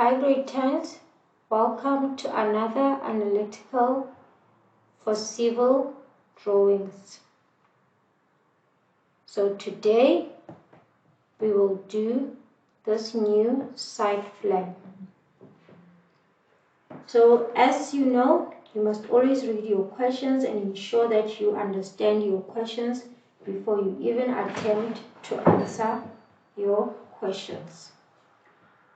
Hi grade 10s, welcome to another analytical for civil drawings. So today we will do this new site plan. So as you know, you must always read your questions and ensure that you understand your questions before you even attempt to answer your questions.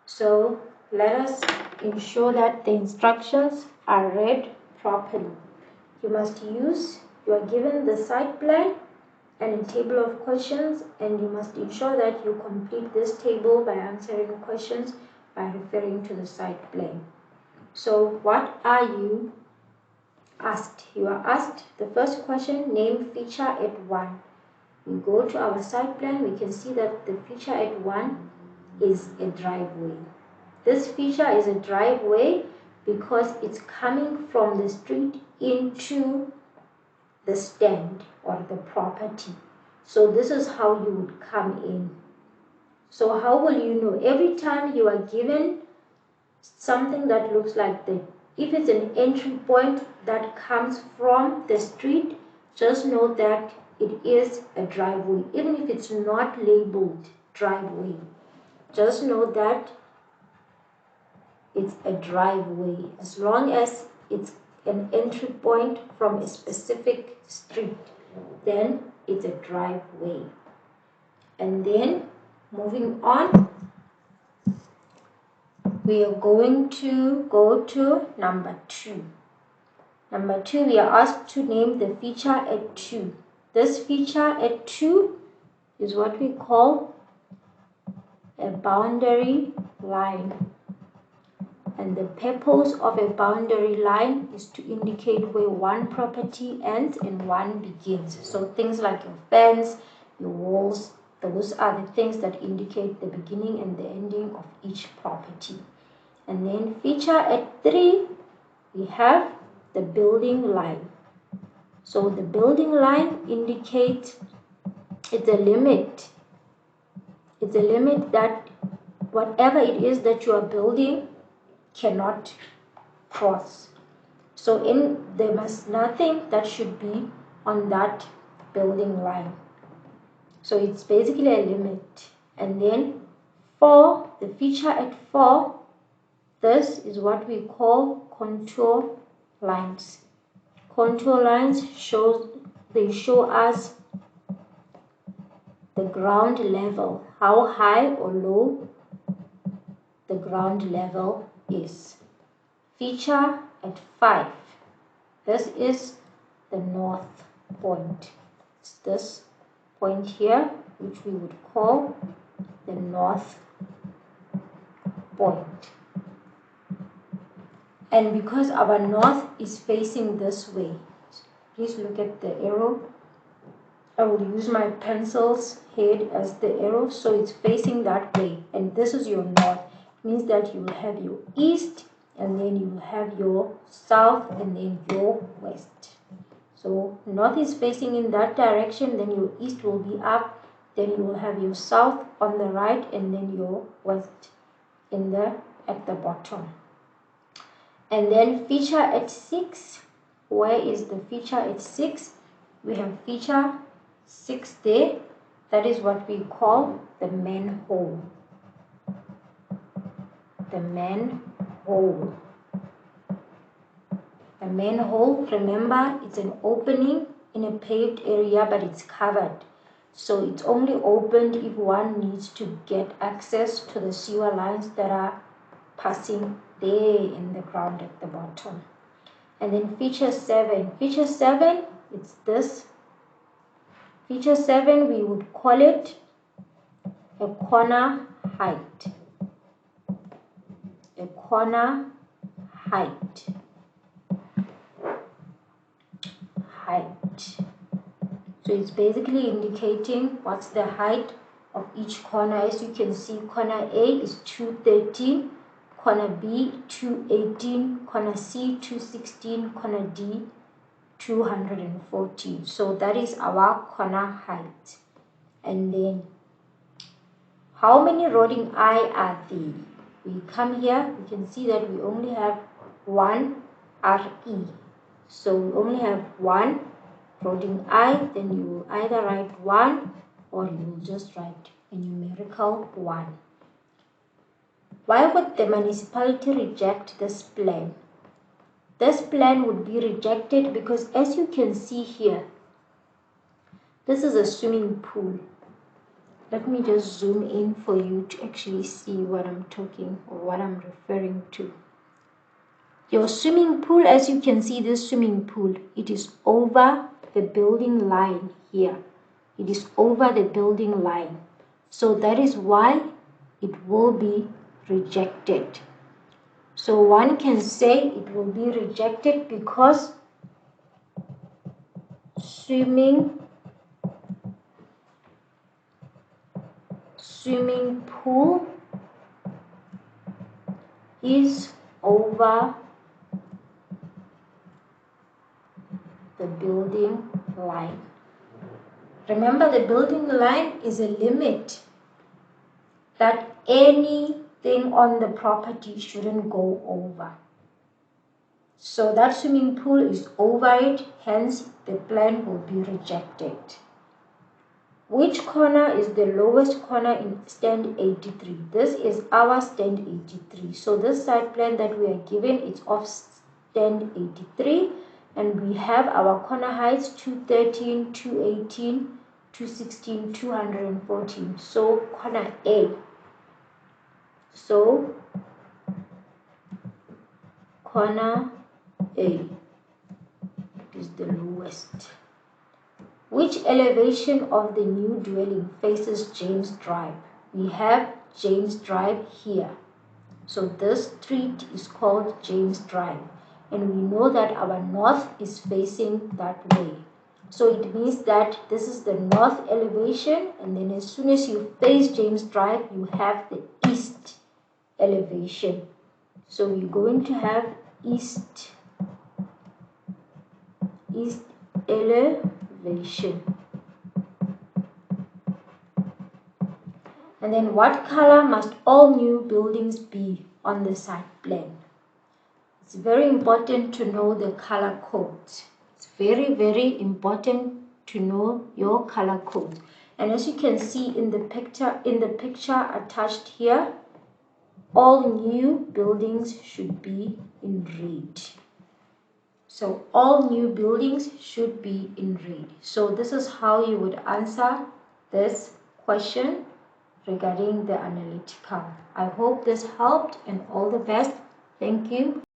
So let us ensure that the instructions are read properly. You are given the site plan and a table of questions, and you must ensure that you complete this table by answering questions by referring to the site plan. So what are you asked? You are asked the first question, name feature at 1. We go to our site plan, we can see that the feature at 1 is a driveway. This feature is a driveway because it's coming from the street into the stand or the property. So this is how you would come in. So how will you know? Every time you are given something that looks like this, if it's an entry point that comes from the street, just know that it is a driveway. Even if it's not labeled driveway, just know that it's a driveway. As long as it's an entry point from a specific street, then it's a driveway. And then moving on, we are going to go to number 2. Number 2, we are asked to name the feature at 2. This feature at 2 is what we call a boundary line. And the purpose of a boundary line is to indicate where one property ends and one begins. So things like your fence, your walls, those are the things that indicate the beginning and the ending of each property. And then feature at 3, we have the building line. So the building line indicates it's a limit. It's a limit that whatever it is that you are building cannot cross. So there must nothing that should be on that building line. So it's basically a limit. And then for the feature at 4, this is what we call contour lines. Contour lines show us the ground level, how high or low the ground level is. Feature at 5. This is the north point. It's this point here, which we would call the north point. And because our north is facing this way, please look at the arrow. I will use my pencil's head as the arrow, so it's facing that way. And this is your north. It means that you will have your east, and then you will have your south, and then your west. So north is facing in that direction, then your east will be up, then you will have your south on the right, and then your west at the bottom. And then feature at 6. Where is the feature at 6? We have feature 6 there. That is what we call the manhole. The manhole. A manhole, remember, it's an opening in a paved area, but it's covered. So it's only opened if one needs to get access to the sewer lines that are passing there in the ground at the bottom. And then feature 7. Feature 7, it's this. Feature 7, we would call it a corner height. A corner height. So it's basically indicating what's the height of each corner. As you can see, corner A is 213, corner B 218, corner C 216, corner D 214. So that is our corner height. And then how many rotting eye are there? We come here, we can see that we only have one RE. So we only have one floating I, then you will either write 1 or you will just write a numerical 1. Why would the municipality reject this plan? This plan would be rejected because, as you can see here, this is a swimming pool. Let me just zoom in for you to actually see what I'm talking or what I'm referring to. Your swimming pool, as you can see, this swimming pool, it is over the building line here. It is over the building line. So that is why it will be rejected. So one can say it will be rejected because swimming pool is over the building line. Remember, the building line is a limit that anything on the property shouldn't go over. So that swimming pool is over it, hence the plan will be rejected. Which corner is the lowest corner in stand 83? This is our stand 83. So this site plan that we are given is of stand 83, and we have our corner heights 213, 218, 216, 214. So corner A. So corner A is the lowest. Which elevation of the new dwelling faces James Drive? We have James Drive here. So this street is called James Drive. And we know that our north is facing that way. So it means that this is the north elevation, and then as soon as you face James Drive, you have the east elevation. So we're going to have east elevation. And then what color must all new buildings be on the site plan? It's very important to know the color codes. It's very, very important to know your color codes. And as you can see in the picture attached here, all new buildings should be in red. So all new buildings should be in red. So this is how you would answer this question regarding the analytical. I hope this helped, and all the best. Thank you.